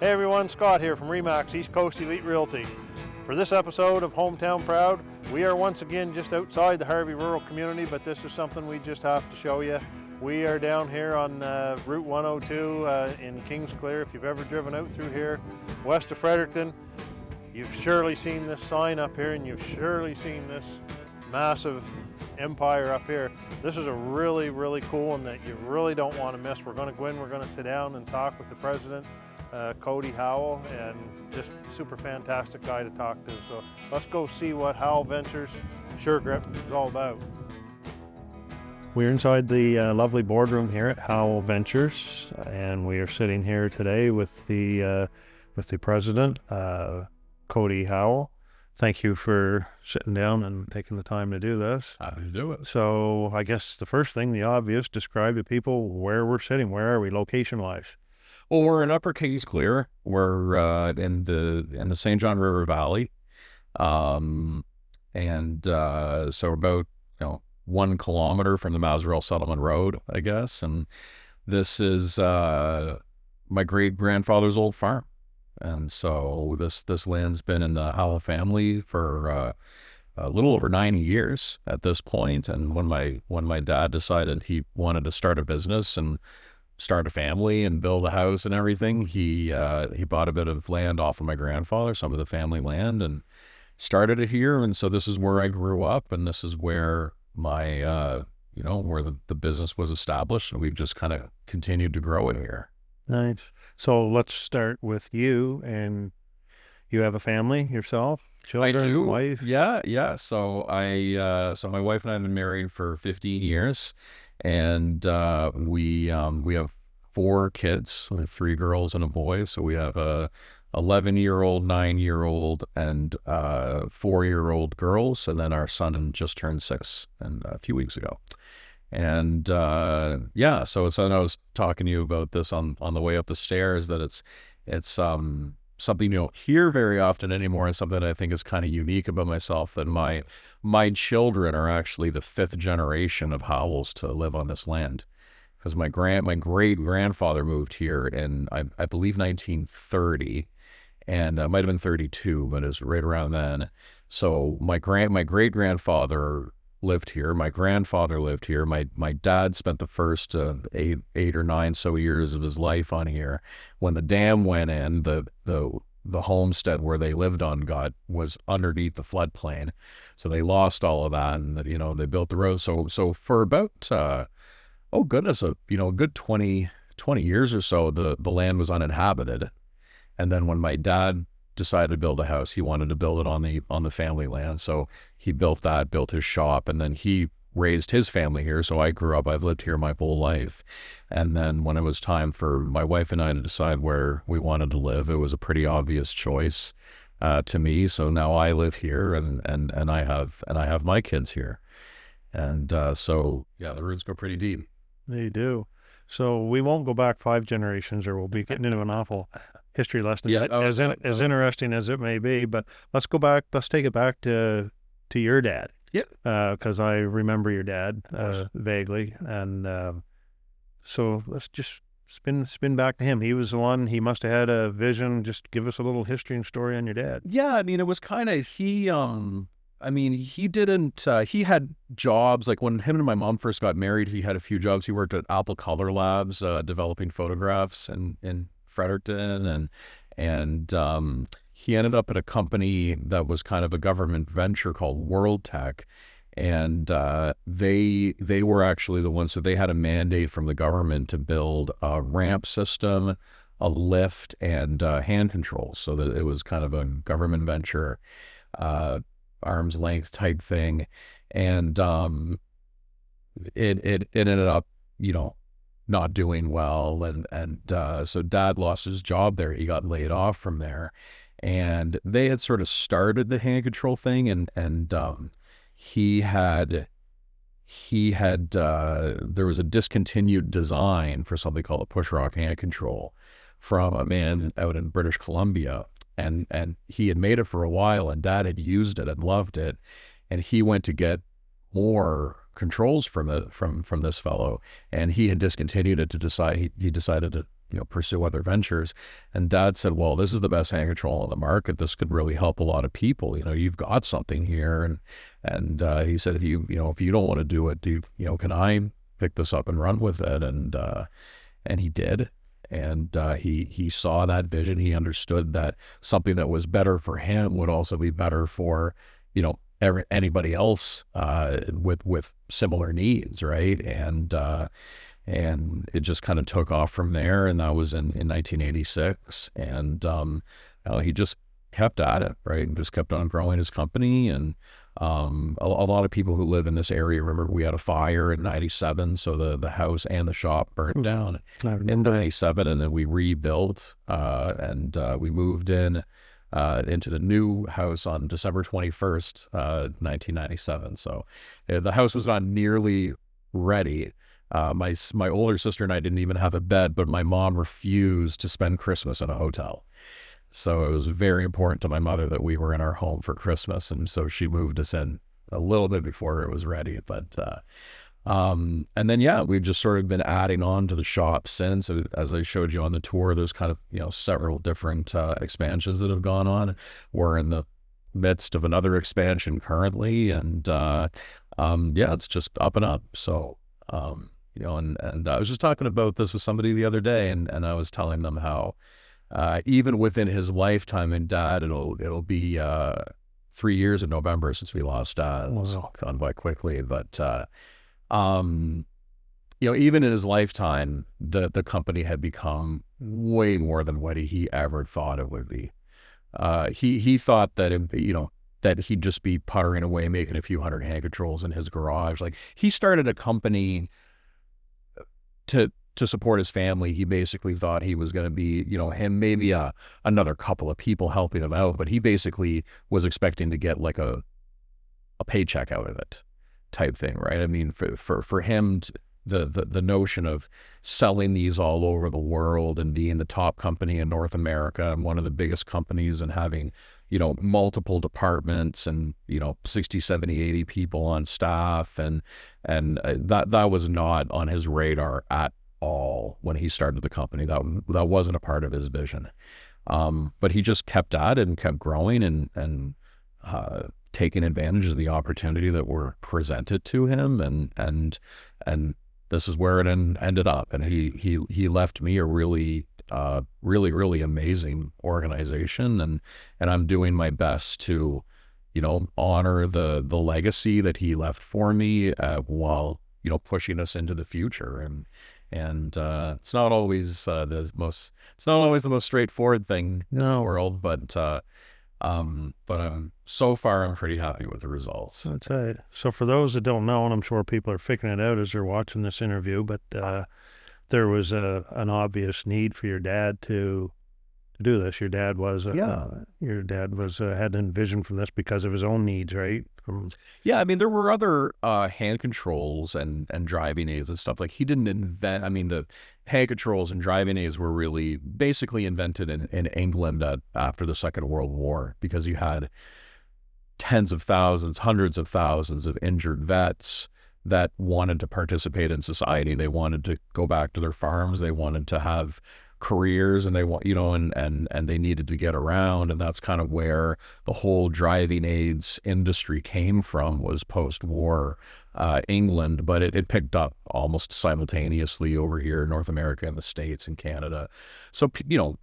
Hey everyone, Scott here from Remax East Coast Elite Realty. For this episode of Hometown Proud, we are once again just outside the Harvey rural community, but this is something we just have to show you. We are down here on Route 102 in Kingsclear. If you've ever driven out through here, west of Fredericton, you've surely seen this sign up here, and you've surely seen this massive empire up here. This is a really, really cool one that you really don't want to miss. We're going to go in, we're going to sit down and talk with the president, Cody Howell, and just super fantastic guy to talk to. So let's go see what Howell Ventures Sure Grip is all about. We're inside the lovely boardroom here at Howell Ventures, and we are sitting here today with the president, Cody Howell. Thank you for sitting down and taking the time to do this. Happy to do it. So I guess the first thing, the obvious, describe to people where we're sitting. Where are we location-wise? Well, we're in Upper Kingsclear. We're in the St. John River Valley, so about 1 kilometer from the Mazaroil Settlement Road, I guess. And this is my great grandfather's old farm, and so this land's been in the Howell family for a little over 90 years at this point. And when my dad decided he wanted to start a business and start a family and build a house and everything, he bought a bit of land off of my grandfather, some of the family land, and started it here. And so this is where I grew up, and this is where my where the business was established, and we've just kind of continued to grow it here. Nice. So let's start with you. And you have a family yourself? Children, I do. wife? Yeah. So so my wife and I have been married for 15 years. And we have 4 kids, 3 girls and a boy. So we have a 11-year-old, 9-year-old, and 4-year-old girls, and then our son just turned 6 a few weeks ago. And so I was talking to you about this on the way up the stairs, that it's something you don't hear very often anymore, and something I think is kind of unique about myself, that my children are actually the 5th generation of Howells to live on this land. Because my great grandfather moved here in I believe 1930, and it might have been 32, but it was right around then. So my great grandfather lived here. My grandfather lived here. My dad spent the first 8 or 9 so years of his life on here. When the dam went in, the homestead where they lived on was underneath the floodplain, so they lost all of that, and they built the road. So for about a good 20 years or so, the land was uninhabited. And then when my dad decided to build a house, he wanted to build it on the family land. So he built his shop, and then he raised his family here. So I've lived here my whole life. And then when it was time for my wife and I to decide where we wanted to live, it was a pretty obvious choice to me. So now I live here, and I have my kids here. And so yeah, the roots go pretty deep. They do. So we won't go back 5 generations, or we'll be getting into an awful history lesson, as interesting as it may be. But let's go back. Let's take it back to your dad. Yep. Because I remember your dad vaguely, and so let's just spin back to him. He was the one. He must have had a vision. Just give us a little history and story on your dad. Yeah, I mean, it was kind of he had jobs, like when him and my mom first got married, he had a few jobs. He worked at Apple Color Labs, developing photographs in Fredericton, and he ended up at a company that was kind of a government venture called World Tech, and they were actually the ones. So they had a mandate from the government to build a ramp system, a lift, and hand controls. So that it was kind of a government venture, arm's length type thing, and it ended up not doing well, and so Dad lost his job there. He got laid off from there, and they had sort of started the hand control thing, and he had there was a discontinued design for something called a push rock hand control from a man out in British Columbia. And he had made it for a while, and Dad had used it and loved it, and he went to get more controls from this fellow, and he had discontinued it he decided pursue other ventures. And Dad said, well, this is the best hand control on the market. This could really help a lot of people. You've got something here. And he said, if you don't want to do it, can I pick this up and run with it? And he did. And he saw that vision. He understood that something that was better for him would also be better for, anybody else with similar needs, right? And it just kind of took off from there. And that was in 1986. And he just kept at it, right? And just kept on growing his company. And a lot of people who live in this area remember we had a fire in 97. So the house and the shop burned down in 97. And then we rebuilt and we moved into the new house on December 21st, 1997. So the house was not nearly ready. My older sister and I didn't even have a bed, but my mom refused to spend Christmas in a hotel. So it was very important to my mother that we were in our home for Christmas. And so she moved us in a little bit before it was ready. But, and then, we've just sort of been adding on to the shop since. As I showed you on the tour, there's kind of, several different expansions that have gone on. We're in the midst of another expansion currently. And, it's just up and up. So, and I was just talking about this with somebody the other day, and I was telling them how even within his lifetime, and Dad, it'll be 3 years in November since we lost Dad. It's gone by quickly, but even in his lifetime, the company had become way more than what he ever thought it would be. He thought that that he'd just be puttering away, making a few hundred hand controls in his garage. Like, he started a company to support his family. He basically thought he was going to be, him, maybe another couple of people helping him out, but he basically was expecting to get like a paycheck out of it type thing, right? I mean, for him, the notion of selling these all over the world and being the top company in North America and one of the biggest companies and having, multiple departments and, 60, 70, 80 people on staff. And that was not on his radar at all when he started the company. That wasn't a part of his vision. But he just kept at it and kept growing and taking advantage of the opportunity that were presented to him. And this is where it ended up. And he left me a really amazing organization, and I'm doing my best to, honor the legacy that he left for me while pushing us into the future. And it's not always the most straightforward thing in the world, but so far I'm pretty happy with the results. That's right. So for those that don't know, and I'm sure people are figuring it out as they're watching this interview, but there was an obvious need for your dad to do this. Your dad was had an vision from this because of his own needs, right? I mean, there were other hand controls and driving aids and stuff. Like, he didn't invent. I mean, the hand controls and driving aids were really basically invented in England after the Second World War, because you had tens of thousands, hundreds of thousands of injured vets that wanted to participate in society. They wanted to go back to their farms. They wanted to have careers, and they want, and they needed to get around. And that's kind of where the whole driving aids industry came from, was post-war England, but it picked up almost simultaneously over here in North America and the States and Canada. So,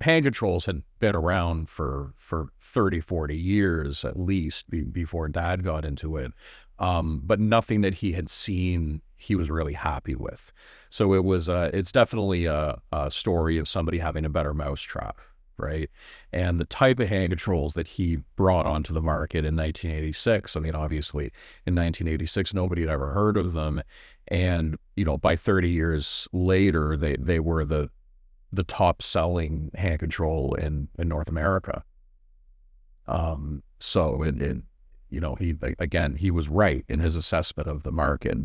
hand controls had been around for 30, 40 years at least before Dad got into it. But nothing that he had seen he was really happy with. So it's definitely a story of somebody having a better mousetrap, right? And the type of hand controls that he brought onto the market in 1986, I mean, obviously in 1986, nobody had ever heard of them. And, by 30 years later, they were the top selling hand control in North America. So he was right in his assessment of the market.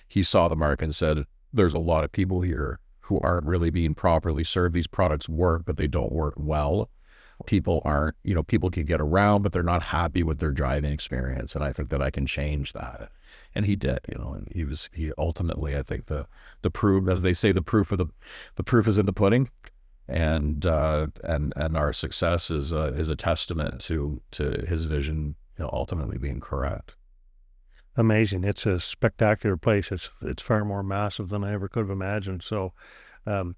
He saw the market and said, there's a lot of people here who aren't really being properly served. These products work, but they don't work well. People can get around, but they're not happy with their driving experience. And I think that I can change that. And he did, and he ultimately, I think the proof, as they say, the proof is in the pudding. and our success is a testament to his vision, ultimately being correct. Amazing. It's a spectacular place. It's far more massive than I ever could have imagined. So, um,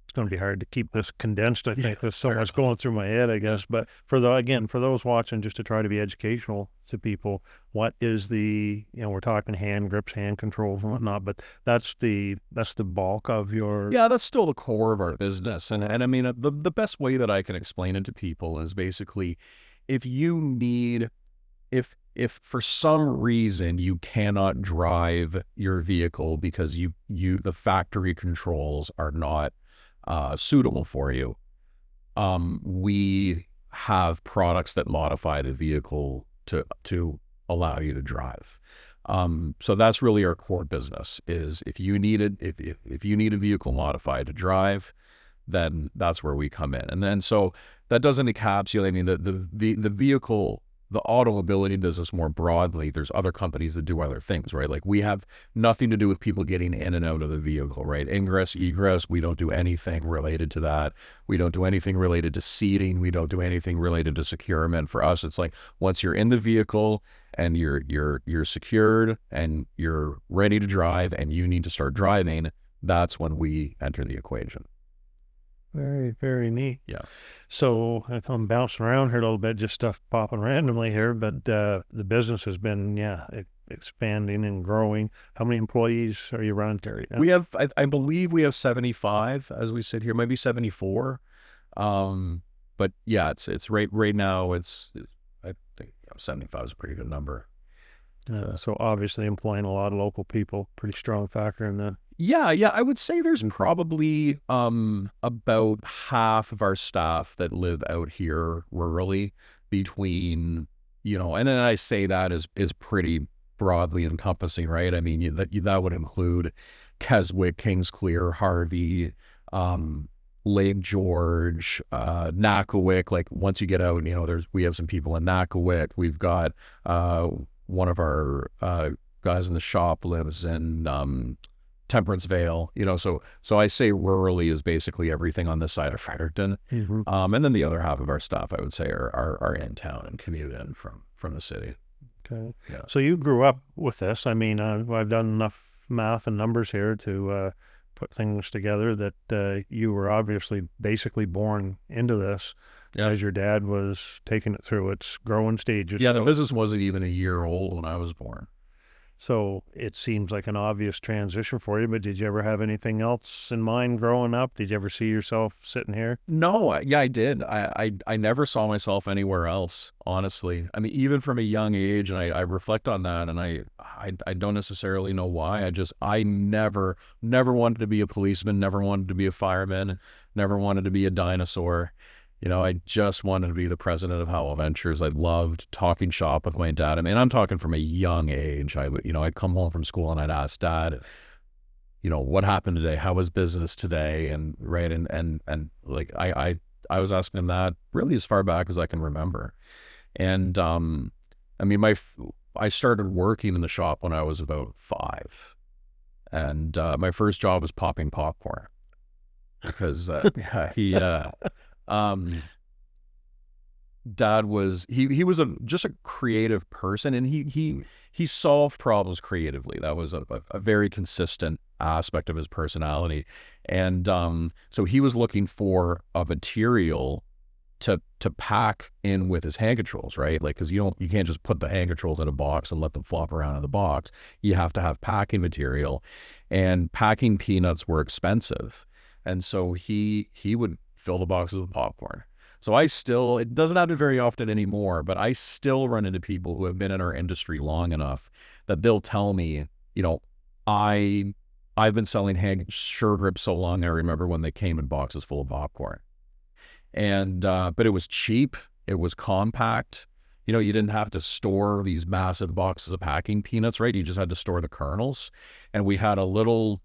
it's going to be hard to keep this condensed. I think there's so much going through my head, I guess. But for those watching, just to try to be educational to people, what is we're talking hand grips, hand controls, and whatnot, but that's the bulk of your. Yeah, that's still the core of our business. And I mean, the best way that I can explain it to people is basically, if you need, if for some reason you cannot drive your vehicle because the factory controls are not suitable for you, we have products that modify the vehicle to allow you to drive. So that's really our core business. Is if you need if you need a vehicle modified to drive, then that's where we come in. And then so that doesn't encapsulate. I mean, the vehicle, the automobility business more broadly, there's other companies that do other things, right? Like we have nothing to do with people getting in and out of the vehicle, right? Ingress, egress, we don't do anything related to that. We don't do anything related to seating. We don't do anything related to securement. For us, it's like once you're in the vehicle and you're secured and you're ready to drive and you need to start driving, that's when we enter the equation. Very, very neat. Yeah. So I'm bouncing around here a little bit, just stuff popping randomly here, but the business has been, expanding and growing. How many employees are you running there? We have, I believe we have 75 as we sit here, maybe 74. But yeah, it's right now I think 75 is a pretty good number. So obviously employing a lot of local people, pretty strong factor in that. Yeah, I would say there's probably about half of our staff that live out here rurally between, and then I say that is pretty broadly encompassing, right? I mean, that would include Keswick, Kingsclear, Harvey, Lake George, Nakawik. Like once you get out, we have some people in Nakawik. We've got one of our guys in the shop lives in Temperance Vale, so I say rurally is basically everything on this side of Fredericton. Mm-hmm. And then the other half of our staff, I would say, are in town and commute in from the city. Okay. Yeah. So you grew up with this. I mean, I've done enough math and numbers here to put things together that you were obviously basically born into this. Yeah. As your dad was taking it through its growing stages. Yeah, the business wasn't even a year old when I was born. So it seems like an obvious transition for you, but did you ever have anything else in mind growing up? Did you ever see yourself sitting here? No, yeah, I did. I never saw myself anywhere else, honestly. I mean, even from a young age, and I reflect on that, and I don't necessarily know why. I never wanted to be a policeman, never wanted to be a fireman, never wanted to be a dinosaur. I just wanted to be the president of Howell Ventures. I loved talking shop with my dad. I mean, I'm talking from a young age. I'd come home from school and I'd ask Dad, what happened today? How was business today? And right. And like, I was asking him that really as far back as I can remember. And, I mean, I started working in the shop when I was about 5. And, my first job was popping popcorn because, Dad was he was just a creative person, and he solved problems creatively. That was a very consistent aspect of his personality. And so he was looking for a material to pack in with his hand controls, right? Like, because you can't just put the hand controls in a box and let them flop around in the box. You have to have packing material, and packing peanuts were expensive. And so he would fill the boxes with popcorn. So it doesn't happen very often anymore, but I still run into people who have been in our industry long enough that they'll tell me, I've been selling sure grips so long, I remember when they came in boxes full of popcorn. And, but it was cheap. It was compact. You didn't have to store these massive boxes of packing peanuts, right? You just had to store the kernels. And we had a little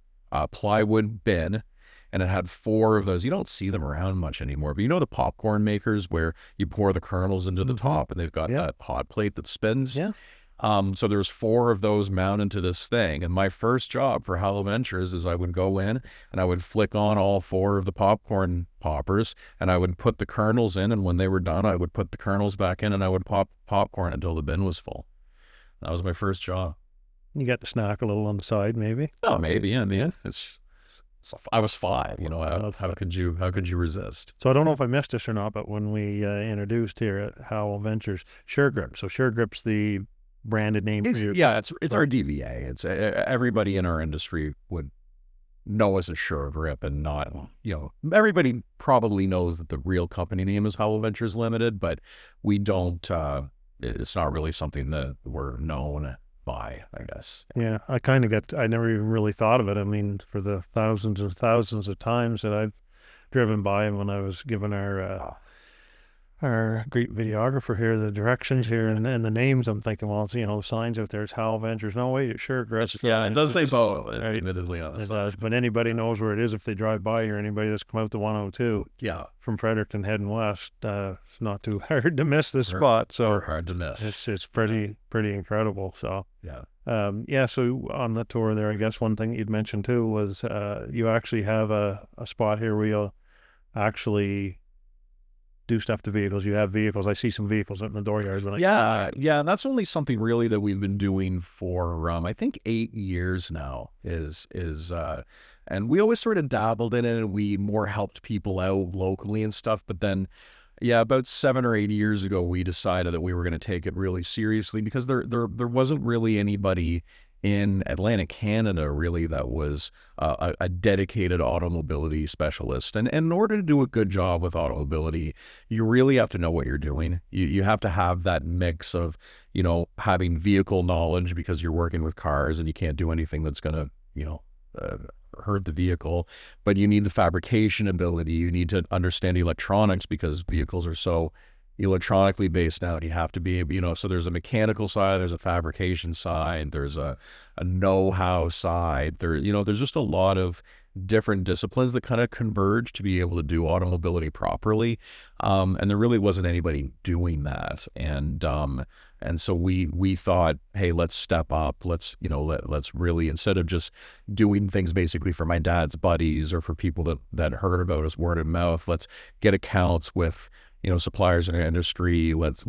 plywood bin, and it had 4 of those. You don't see them around much anymore, but the popcorn makers where you pour the kernels into the top and they've got that hot plate that spins. Yeah. So there's 4 of those mounted to this thing. And my first job for Hello Ventures is I would go in and I would flick on all 4 of the popcorn poppers and I would put the kernels in. And when they were done, I would put the kernels back in and I would pop popcorn until the bin was full. That was my first job. You got to snack a little on the side, maybe? Oh, maybe. I mean, I was 5, you know, how could you resist? So I don't know if I missed this or not, but when we introduced here at Howell Ventures, Sure Grip. So Sure Grip's the branded name for you. Yeah, it's our DVA. It's everybody in our industry would know us as Sure Grip, and not, you know, everybody probably knows that the real company name is Howell Ventures Limited, but we don't, it's not really something that we're known by, I guess. Yeah, I never even really thought of it. I mean, for the thousands and thousands of times that I've driven by, and when I was given our great videographer here the directions here and the names, I'm thinking, well, it's, you know, the signs out there, it's Howell Ventures. No, wait, it's Sure Grip. Yeah, it does say both, right, admittedly, on the it side. does, but anybody knows where it is if they drive by here. Anybody that's come out the 102 from Fredericton heading west, it's not too hard to miss this spot. So hard to miss. It's pretty incredible. So yeah. So on the tour there, I guess one thing you'd mentioned too was you actually have a spot here where you'll actually do stuff to vehicles. You have vehicles. I see some vehicles out in the dooryard. Yeah, and that's only something really that we've been doing for I think 8 years now. And we always sort of dabbled in it, and we more helped people out locally and stuff. But then, about 7 or 8 years ago, we decided that we were going to take it really seriously, because there wasn't really anybody in Atlantic Canada really that was a dedicated automobility specialist. And in order to do a good job with automobility, you really have to know what you're doing. You have to have that mix of, you know, having vehicle knowledge, because you're working with cars and you can't do anything that's going to, you know, hurt the vehicle, but you need the fabrication ability. You need to understand electronics, because vehicles are so electronically based now. You have to be able, you know, so there's a mechanical side, there's a fabrication side, there's a know-how side, there's just a lot of different disciplines that kind of converge to be able to do automobility properly. And there really wasn't anybody doing that. And so we thought, hey, let's step up. Let's really, instead of just doing things basically for my dad's buddies or for people that heard about us word of mouth, let's get accounts with, you know, suppliers in our industry. Let's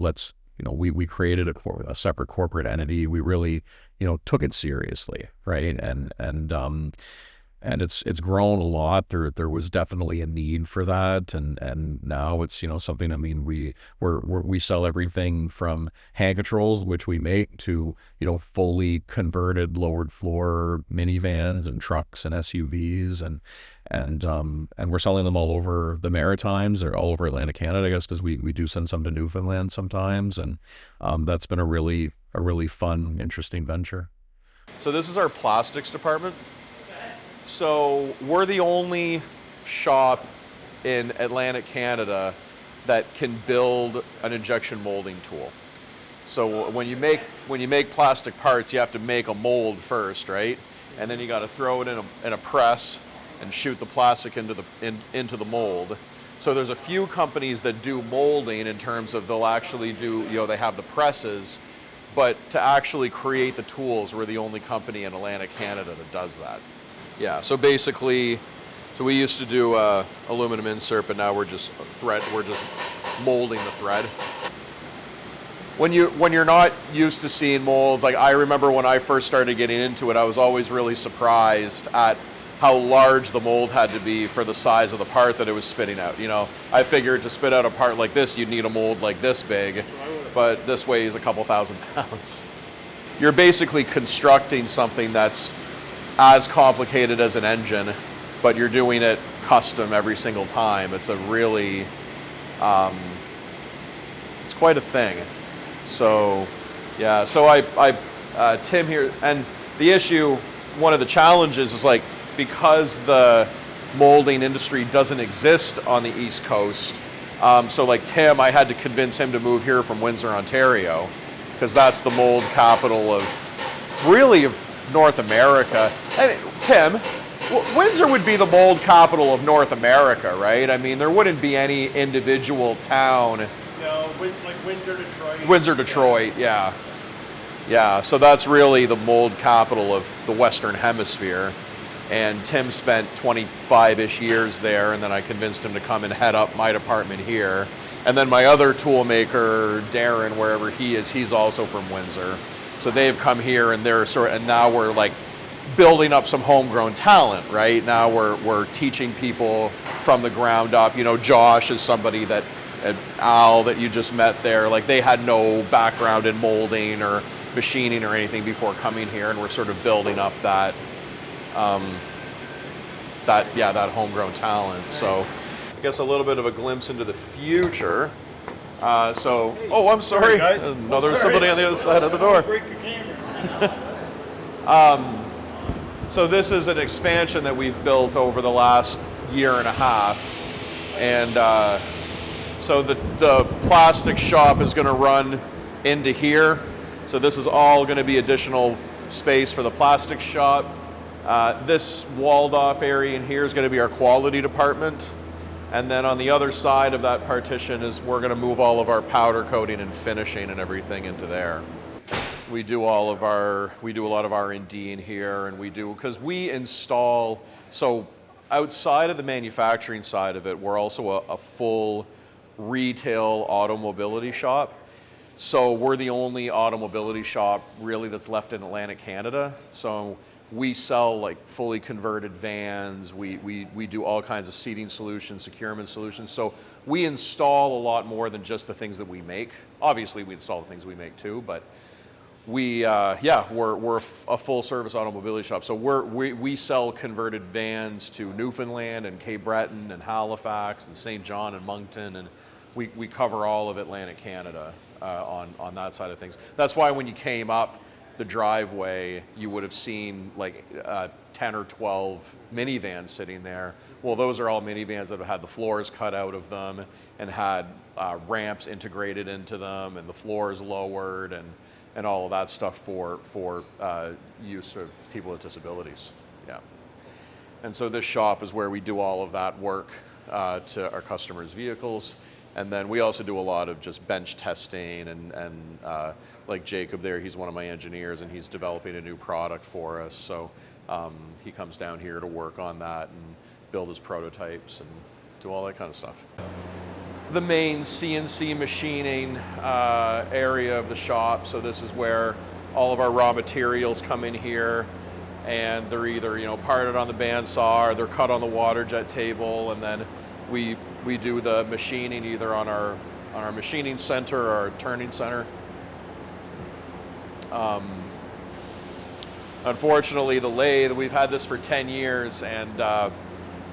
you know, we created a separate corporate entity. We really, you know, took it seriously, right? And it's grown a lot. There was definitely a need for that, and now it's, you know, something. I mean, we sell everything from hand controls, which we make, to, you know, fully converted lowered floor minivans and trucks and SUVs, and we're selling them all over the Maritimes, or all over Atlantic Canada, I guess, because we do send some to Newfoundland sometimes, and that's been a really fun, interesting venture. So this is our plastics department. So we're the only shop in Atlantic Canada that can build an injection molding tool. So when you make plastic parts, you have to make a mold first, right? And then you got to throw it in a press and shoot the plastic into the mold. So there's a few companies that do molding in terms of they'll actually do, you know, they have the presses, but to actually create the tools, we're the only company in Atlantic Canada that does that. Yeah, so basically, we used to do aluminum insert, but now we're just molding the thread. When you're not used to seeing molds, like I remember when I first started getting into it, I was always really surprised at how large the mold had to be for the size of the part that it was spitting out. You know, I figured to spit out a part like this, you'd need a mold like this big, but this weighs a couple thousand pounds. You're basically constructing something that's as complicated as an engine, but you're doing it custom every single time. It's a really, it's quite a thing. So, yeah, so Tim here, and the issue, one of the challenges is, like, because the molding industry doesn't exist on the East Coast, so like Tim, I had to convince him to move here from Windsor, Ontario, because that's the mold capital of North America. And Tim, Windsor would be the mold capital of North America, right? I mean, there wouldn't be any individual town. No, like Windsor, Detroit. Windsor, Detroit, yeah. Yeah, so that's really the mold capital of the Western Hemisphere. And Tim spent 25-ish years there, and then I convinced him to come and head up my department here. And then my other tool maker, Darren, wherever he is, he's also from Windsor. So they've come here, and and now we're like building up some homegrown talent, right? Now we're teaching people from the ground up. You know, Josh is somebody that, and Al that you just met there, like they had no background in molding or machining or anything before coming here, and we're sort of building up that homegrown talent. So I guess a little bit of a glimpse into the future. I'm sorry. Sorry, guys. No, there's somebody on the other side of the door. Break the camera. So this is an expansion that we've built over the last year and a half. And so the plastic shop is going to run into here. So this is all going to be additional space for the plastic shop. This walled off area in here is going to be our quality department. And then on the other side of that partition is we're going to move all of our powder coating and finishing and everything into there. We do a lot of R&D in here, and because we install, so outside of the manufacturing side of it, we're also a full retail automobility shop. So we're the only automobility shop really that's left in Atlantic Canada. So we sell like fully converted vans. We do all kinds of seating solutions, securement solutions. So we install a lot more than just the things that we make. Obviously we install the things we make too, but we're a full service automobility shop. So we sell converted vans to Newfoundland and Cape Breton and Halifax and St. John and Moncton, and we cover all of Atlantic Canada on that side of things. That's why when you came up the driveway, you would have seen like 10 or 12 minivans sitting there. Well, those are all minivans that have had the floors cut out of them and had ramps integrated into them and the floors lowered and all of that stuff for use of people with disabilities. Yeah. And so this shop is where we do all of that work to our customers' vehicles. And then we also do a lot of just bench testing and like Jacob there, he's one of my engineers and he's developing a new product for us. So he comes down here to work on that and build his prototypes and do all that kind of stuff. The main CNC machining area of the shop. So this is where all of our raw materials come in here, and they're either parted on the bandsaw or they're cut on the water jet table, and then we do the machining either on our machining center or our turning center. Unfortunately, the lathe, we've had this for 10 years, and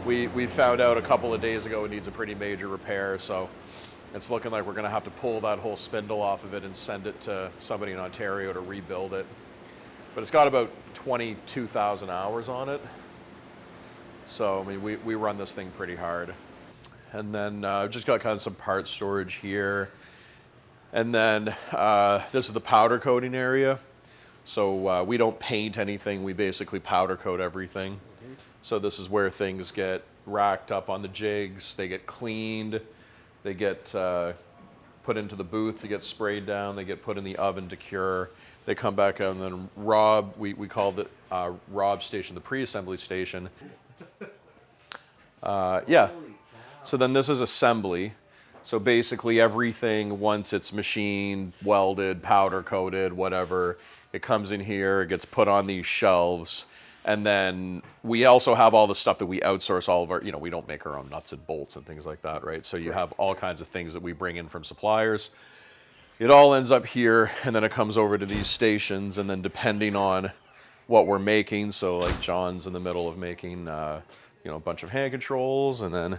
we found out a couple of days ago it needs a pretty major repair, so it's looking like we're going to have to pull that whole spindle off of it and send it to somebody in Ontario to rebuild it. But it's got about 22,000 hours on it, so I mean we run this thing pretty hard. And then I've just got kind of some part storage here. And then this is the powder coating area. So we don't paint anything, we basically powder coat everything. Mm-hmm. So this is where things get racked up on the jigs, they get cleaned, they get put into the booth to get sprayed down, they get put in the oven to cure, they come back out, and then Rob, we call it Rob station, the pre-assembly station. Yeah. So then this is assembly. So basically everything, once it's machined, welded, powder coated, whatever, it comes in here, it gets put on these shelves. And then we also have all the stuff that we outsource all of our, we don't make our own nuts and bolts and things like that, right? So you have all kinds of things that we bring in from suppliers. It all ends up here, and then it comes over to these stations, and then depending on what we're making, so like John's in the middle of making, a bunch of hand controls, and then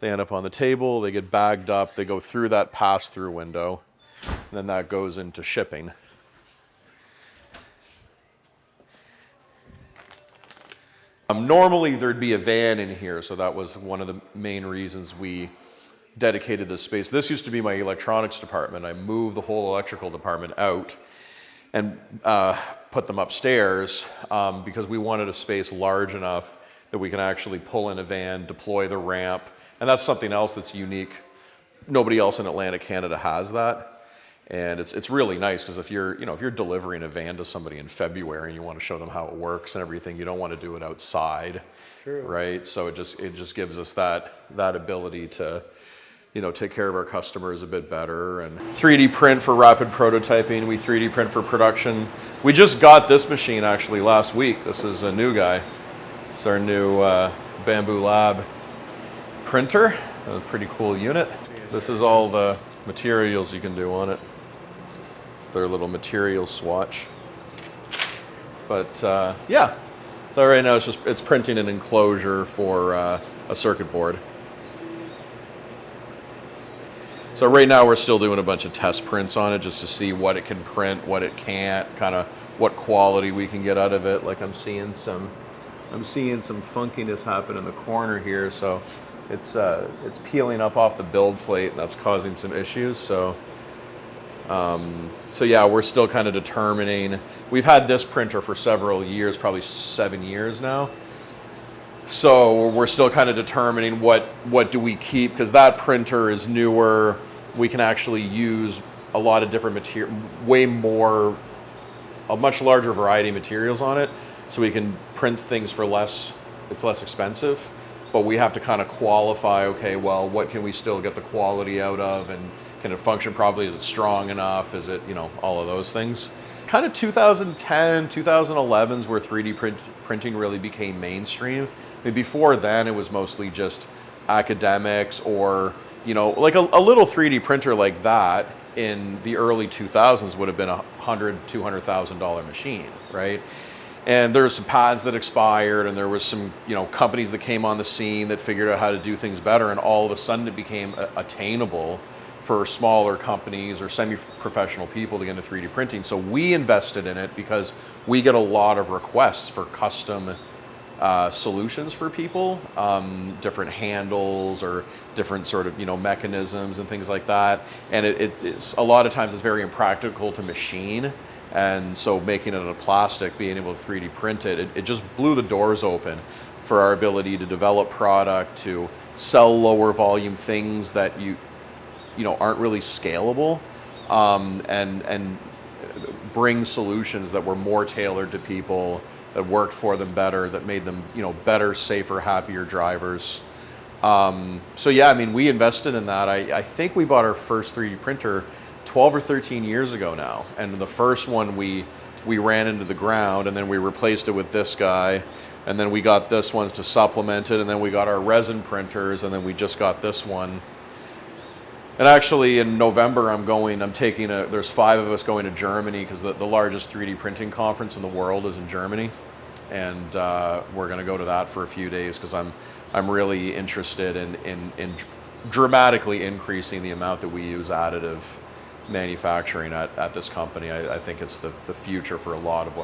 they end up on the table, they get bagged up, they go through that pass-through window, and then that goes into shipping. Normally there'd be a van in here, so that was one of the main reasons we dedicated this space. This used to be my electronics department. I moved the whole electrical department out and put them upstairs because we wanted a space large enough that we can actually pull in a van, deploy the ramp, and that's something else that's unique. Nobody else in Atlantic Canada has that. And it's really nice because if you're delivering a van to somebody in February and you want to show them how it works and everything, you don't want to do it outside, True. right? So it just gives us that ability to take care of our customers a bit better. And 3D print for rapid prototyping. We 3D print for production. We just got this machine actually last week. This is a new guy. It's our new Bamboo Lab printer. A pretty cool unit. This is all the materials you can do on it. It's their little material swatch. But yeah, so right now it's printing an enclosure for a circuit board. So right now we're still doing a bunch of test prints on it just to see what it can print, what it can't, kind of what quality we can get out of it. Like I'm seeing some funkiness happen in the corner here, so it's peeling up off the build plate and that's causing some issues. So yeah, we're still kind of determining. We've had this printer for several years, probably 7 years now. So we're still kind of determining what do we keep, because that printer is newer. We can actually use a lot of different material, a much larger variety of materials on it. So we can print things for less, it's less expensive, but we have to kind of qualify, okay, well, what can we still get the quality out of, and can it function properly? Is it strong enough? Is it, all of those things. Kind of 2010, 2011s where 3D printing really became mainstream. I mean, before then, it was mostly just academics or, like a little 3D printer like that in the early 2000s would have been $100,000, $200,000 machine, right? And there were some patents that expired, and there was some, companies that came on the scene that figured out how to do things better, and all of a sudden it became attainable for smaller companies or semi-professional people to get into 3D printing. So we invested in it because we get a lot of requests for custom solutions for people, different handles or different sort of mechanisms and things like that. And it's a lot of times it's very impractical to machine, and so making it out of plastic, being able to 3D print it just blew the doors open for our ability to develop product, to sell lower volume things that aren't really scalable, and bring solutions that were more tailored to people, that worked for them better, that made them, better, safer, happier drivers. So yeah, I mean, we invested in that. I think we bought our first 3D printer 12 or 13 years ago now. And the first one we ran into the ground, and then we replaced it with this guy. And then we got this one to supplement it. And then we got our resin printers, and then we just got this one. And actually in November, there's 5 of us going to Germany, because the largest 3D printing conference in the world is in Germany. And we're going to go to that for a few days, because I'm really interested in dramatically increasing the amount that we use additive manufacturing at this company. I think it's the future for a lot of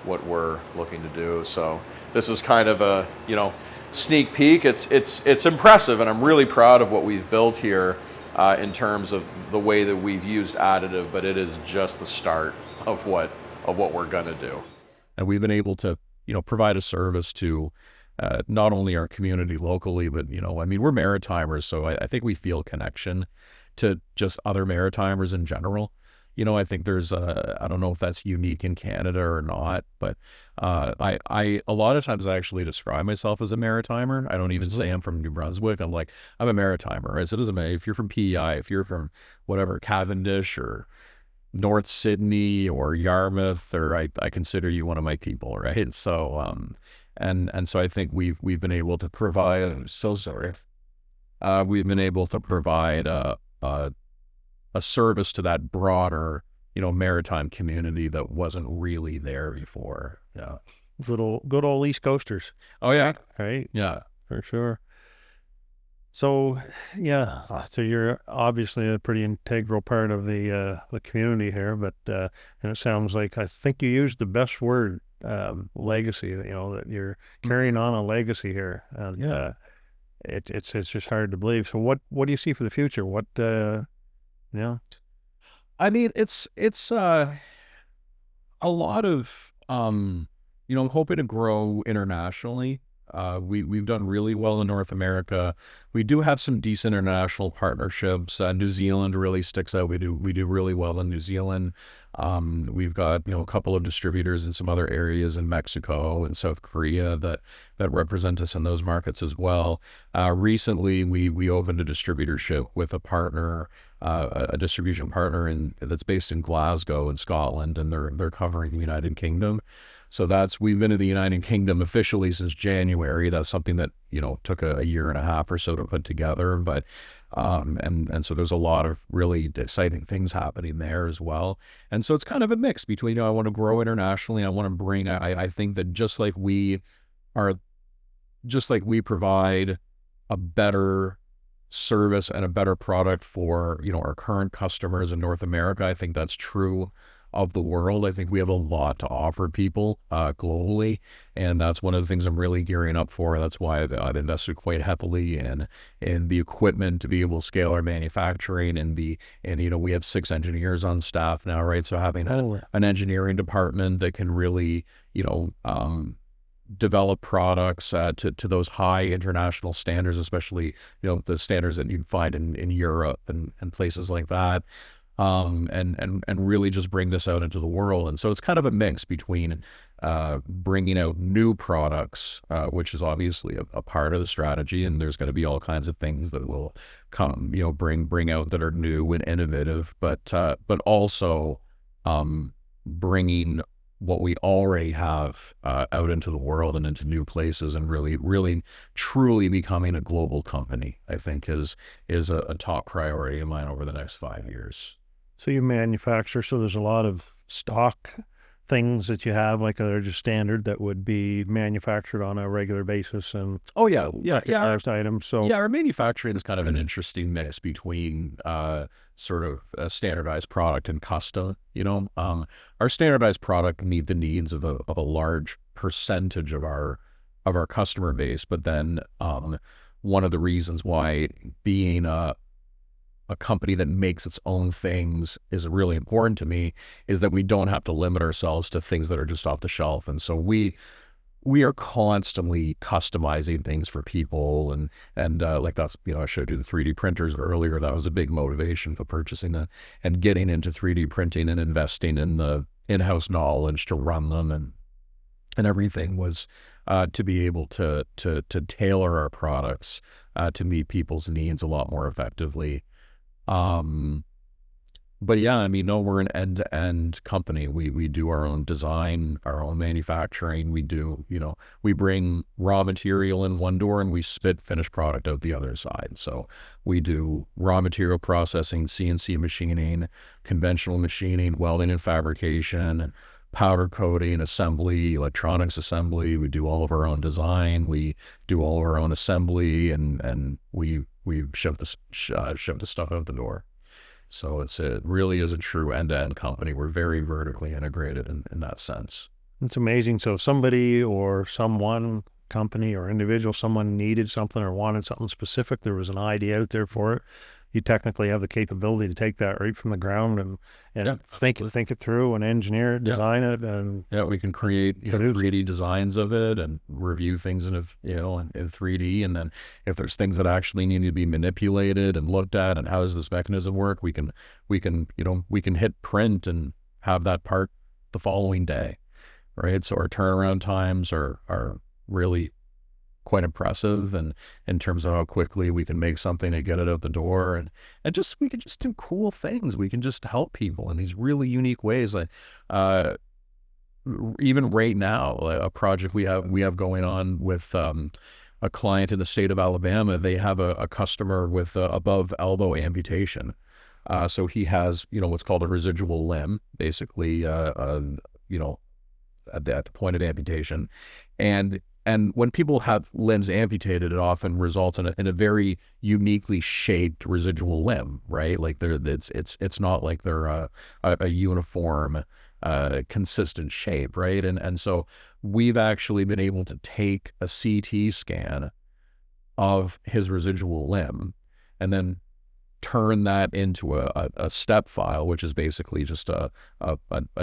what we're looking to do. So this is kind of a sneak peek. It's impressive, and I'm really proud of what we've built here. In terms of the way that we've used additive, but it is just the start of what we're gonna do. And we've been able to, provide a service to not only our community locally, but, I mean, we're Maritimers, so I think we feel connection to just other Maritimers in general. I think there's I don't know if that's unique in Canada or not, but I a lot of times I actually describe myself as a Maritimer. I don't even say I'm from New Brunswick. I'm like, I'm a Maritimer, right? So it doesn't matter if you're from PEI, if you're from whatever, Cavendish or North Sydney or Yarmouth, or I consider you one of my people, right? So and so I think we've been able to provide. I'm so sorry. We've been able to provide a service to that broader, maritime community that wasn't really there before. Yeah. Good old East Coasters. Oh yeah. Right? Yeah. For sure. So, yeah, so you're obviously a pretty integral part of the community here, but and it sounds like, I think you used the best word, legacy, that you're carrying on a legacy here. And Yeah. it's just hard to believe. So what do you see for the future? What, yeah. I mean, it's a lot of I'm hoping to grow internationally. We've done really well in North America. We do have some decent international partnerships. New Zealand really sticks out. We do really well in New Zealand. We've got a couple of distributors in some other areas in Mexico and South Korea that represent us in those markets as well. Recently, we opened a distributorship with a distribution partner that's based in Glasgow in Scotland, and they're covering the United Kingdom. So we've been in the United Kingdom officially since January. That's something that, took a year and a half or so to put together. But, and so there's a lot of really exciting things happening there as well. And so it's kind of a mix between, I want to grow internationally. I think that just like we provide a better service and a better product for, our current customers in North America, I think that's true of the world. I think we have a lot to offer people globally, and that's one of the things I'm really gearing up for. That's why I've invested quite heavily in the equipment to be able to scale our manufacturing, and we have 6 engineers on staff now, right? So having an engineering department that can really develop products to those high international standards, especially the standards that you'd find in Europe and places like that. And really just bring this out into the world. And so it's kind of a mix between bringing out new products, which is obviously a part of the strategy, and there's going to be all kinds of things that will come, bring out that are new and innovative, but also bringing what we already have out into the world and into new places, and really truly becoming a global company, I think is a top priority of mine over the next 5 years. So you manufacture, so there's a lot of stock things that you have, like they're just standard that would be manufactured on a regular basis, and items. So our manufacturing is kind of an interesting mix between sort of a standardized product and custom. Our standardized product meet the needs of a large percentage of our customer base, but then one of the reasons why being a company that makes its own things is really important to me is that we don't have to limit ourselves to things that are just off the shelf. And so we are constantly customizing things for people, and like that's, I showed you the 3D printers earlier. That was a big motivation for purchasing that and getting into 3D printing and investing in the in-house knowledge to run them, and everything was to be able to tailor our products to meet people's needs a lot more effectively. But yeah, we're an end-to-end company. We do our own design, our own manufacturing. We bring raw material in one door and we spit finished product out the other side. So we do raw material processing, CNC machining, conventional machining, welding and fabrication, powder coating, assembly, electronics assembly. We do all of our own design. We do all of our own assembly, and we shove the stuff out the door. So it really is a true end-to-end company. We're very vertically integrated in that sense. It's amazing. So somebody or someone, company or individual, someone needed something or wanted something specific, there was an idea out there for it. You technically have the capability to take that right from the ground and think it through and engineer it, design it, and we can create 3D designs of it and review things in 3D. And then if there's things that actually need to be manipulated and looked at, and how does this mechanism work, we can hit print and have that part the following day, right? So our turnaround times are really quite impressive, and in terms of how quickly we can make something and get it out the door, and we can just do cool things. We can just help people in these really unique ways. Like even right now, a project we have going on with a client in the state of Alabama. They have a customer with above elbow amputation. So he has what's called a residual limb, basically at the point of amputation, and when people have limbs amputated, it often results in a very uniquely shaped residual limb, right? Like it's not like they're a uniform, consistent shape, right? And so we've actually been able to take a CT scan of his residual limb and then turn that into a step file, which is basically just a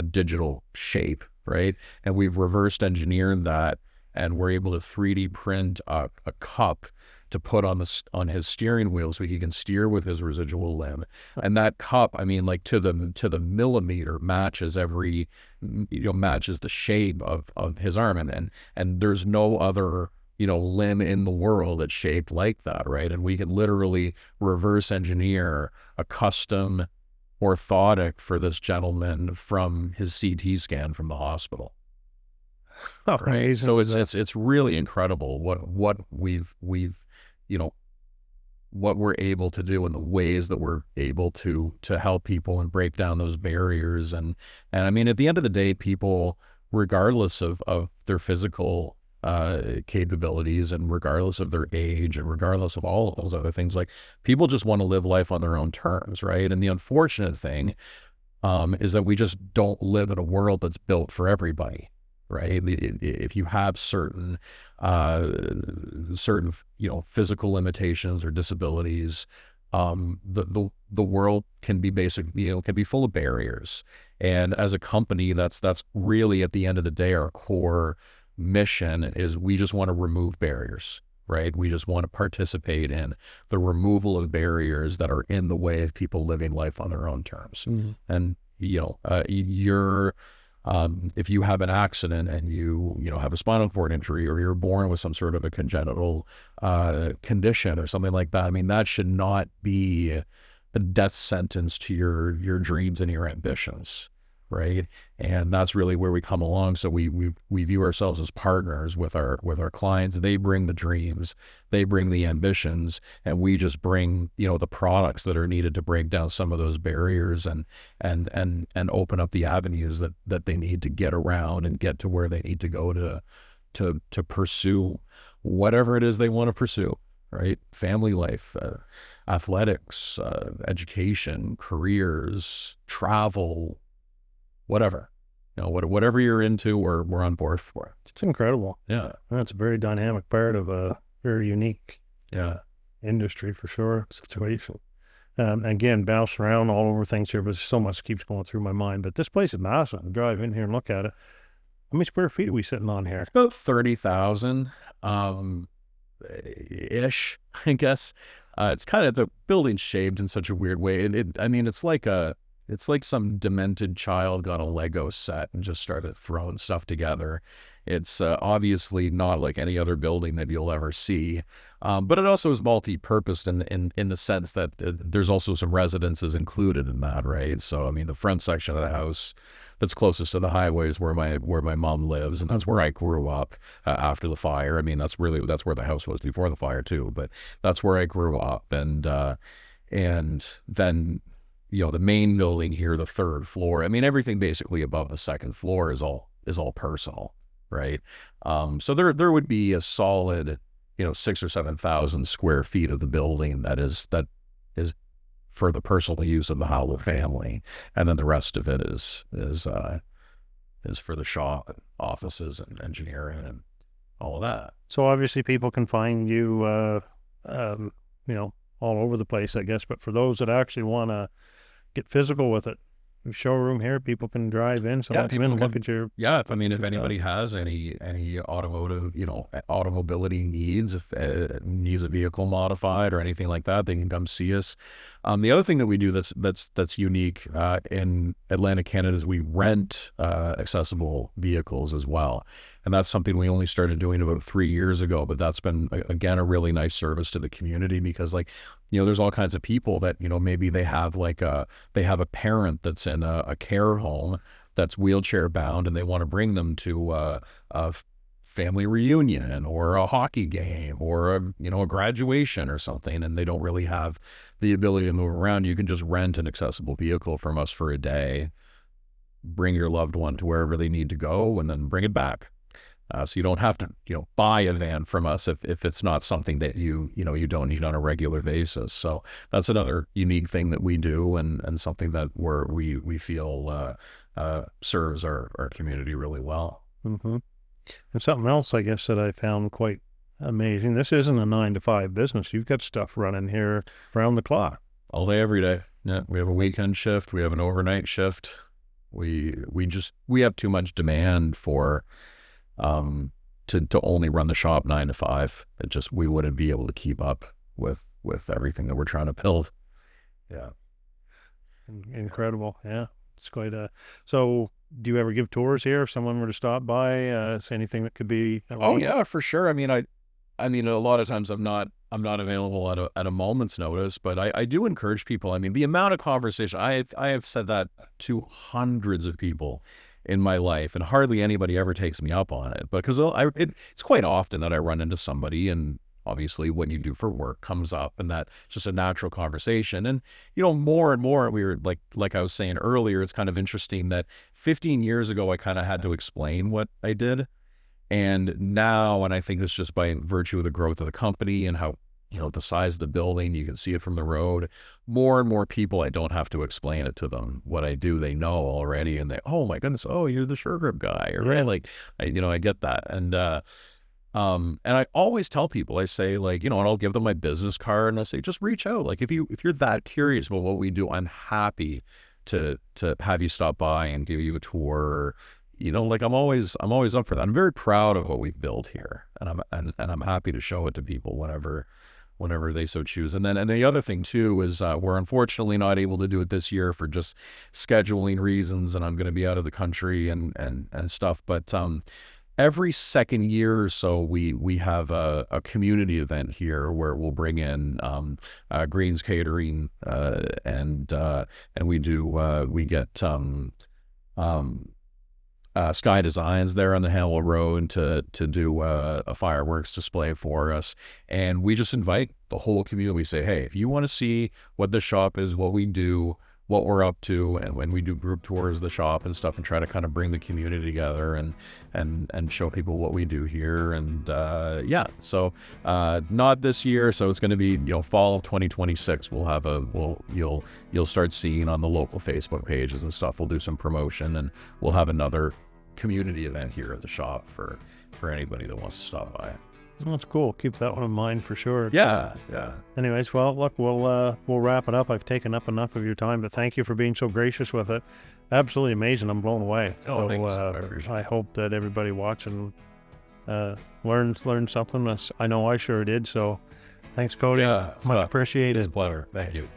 digital shape, right? And we've reversed engineered that and we're able to 3D print a cup to put on his steering wheel so he can steer with his residual limb. And that cup, I mean, like to the millimeter matches matches the shape of his arm, and there's no other limb in the world that's shaped like that, right? And we can literally reverse engineer a custom orthotic for this gentleman from his CT scan from the hospital. Oh, right? amazing. So it's really incredible what we've what we're able to do and the ways that we're able to help people and break down those barriers. And I mean, at the end of the day, people, regardless of their physical capabilities and regardless of their age and regardless of all of those other things, like, people just want to live life on their own terms, right? And the unfortunate thing is that we just don't live in a world that's built for everybody, right? If you have certain physical limitations or disabilities, the world can be can be full of barriers. And as a company, that's really, at the end of the day, our core mission is we just want to remove barriers, right? We just want to participate in the removal of barriers that are in the way of people living life on their own terms. Mm-hmm. And if you have an accident and you have a spinal cord injury, or you're born with some sort of a congenital condition or something like that, I mean, that should not be a death sentence to your dreams and your ambitions, right? And that's really where we come along. So we view ourselves as partners with our clients. They bring the dreams, they bring the ambitions, and we just bring the products that are needed to break down some of those barriers and open up the avenues that they need to get around and get to where they need to go to pursue whatever it is they want to pursue, right? Family life, athletics, education, careers, travel, whatever, whatever you're into, we're on board for it. It's incredible. Yeah. That's a very dynamic part of a very unique industry, for sure, situation. Again, bounce around all over things here, but so much keeps going through my mind. But this place is massive. I drive in here and look at it. How many square feet are we sitting on here? It's about 30,000 ish, I guess. It's kind of, the building's shaped in such a weird way. It's like some demented child got a Lego set and just started throwing stuff together. It's obviously not like any other building that you'll ever see, but it also is multi-purposed in the sense that there's also some residences included in that, right? So I mean, the front section of the house that's closest to the highway is where my mom lives, and that's where I grew up after the fire. I mean, that's where the house was before the fire too, but that's where I grew up, and then, the main building here, the third floor, I mean, everything basically above the second floor is all personal, right? So there would be a solid, 6,000 or 7,000 square feet of the building that is for the personal use of the Howell family, and then the rest of it is for the shop and offices and engineering and all of that. So obviously people can find you, all over the place, I guess. But for those that actually want to get physical with it, showroom here, people can drive in. So people can look at your. Yeah, if anybody has any automotive, automobility needs, if needs a vehicle modified or anything like that, they can come see us. The other thing that we do that's unique in Atlantic, Canada, is we rent accessible vehicles as well. And that's something we only started doing about 3 years ago, but that's been, again, a really nice service to the community, because there's all kinds of people that, maybe they have a parent that's in a care home that's wheelchair bound, and they want to bring them to a family reunion or a hockey game or a graduation or something, and they don't really have the ability to move around. You can just rent an accessible vehicle from us for a day, bring your loved one to wherever they need to go, and then bring it back. So you don't have to, buy a van from us if it's not something that you don't need on a regular basis. So that's another unique thing that we do, and something that we feel serves our community really well. Mm-hmm. And something else, I guess, that I found quite amazing. This isn't a 9-to-5 business. You've got stuff running here around the clock. All day, every day. Yeah, we have a weekend shift. We have an overnight shift. We have too much demand for to only run the shop 9 to 5. It just, we wouldn't be able to keep up with everything that we're trying to build. Yeah. Incredible. Yeah. It's quite a, so do you ever give tours here if someone were to stop by, is anything that could be Oh arranged? yeah, for sure. I mean, a lot of times I'm not available at a moment's notice, but I do encourage people. I mean, the amount of conversation I have said that to hundreds of people in my life, and hardly anybody ever takes me up on it. Because it's quite often that I run into somebody, and obviously what you do for work comes up, and that's just a natural conversation. And more and more, we were like I was saying earlier, it's kind of interesting that 15 years ago I kind of had to explain what I did. And now, and I think it's just by virtue of the growth of the company and how, the size of the building, you can see it from the road, more and more people, I don't have to explain it to them. What I do, they know already. And they, oh my goodness, oh, you're the Sure Grip guy. Or right? Like, I get that. And I always tell people, I say and I'll give them my business card and I say, just reach out. Like if you're that curious about what we do, I'm happy to have you stop by and give you a tour. Or, I'm always up for that. I'm very proud of what we've built here, and I'm happy to show it to people whenever they so choose. And the other thing too is we're unfortunately not able to do it this year for just scheduling reasons, and I'm going to be out of the country and stuff. But every second year or so, we have a community event here where we'll bring in Greens Catering, and we get Sky Designs there on the Hamel Road to do a fireworks display for us. And we just invite the whole community. We say, hey, if you want to see what the shop is, what we do, what we're up to, and when we do group tours of the shop and stuff, and try to kind of bring the community together and show people what we do here. And so not this year, so it's going to be fall of 2026. We'll have you'll start seeing on the local Facebook pages and stuff. We'll do some promotion, and we'll have another community event here at the shop for anybody that wants to stop by. Well, that's cool. Keep that one in mind for sure. Yeah. Anyways, well, look, we'll wrap it up. I've taken up enough of your time, but thank you for being so gracious with it. Absolutely amazing. I'm blown away. Oh, thanks. I hope that everybody watching learned something. I know I sure did. So, thanks, Cody. Yeah, much appreciated. It's a pleasure. Thank you.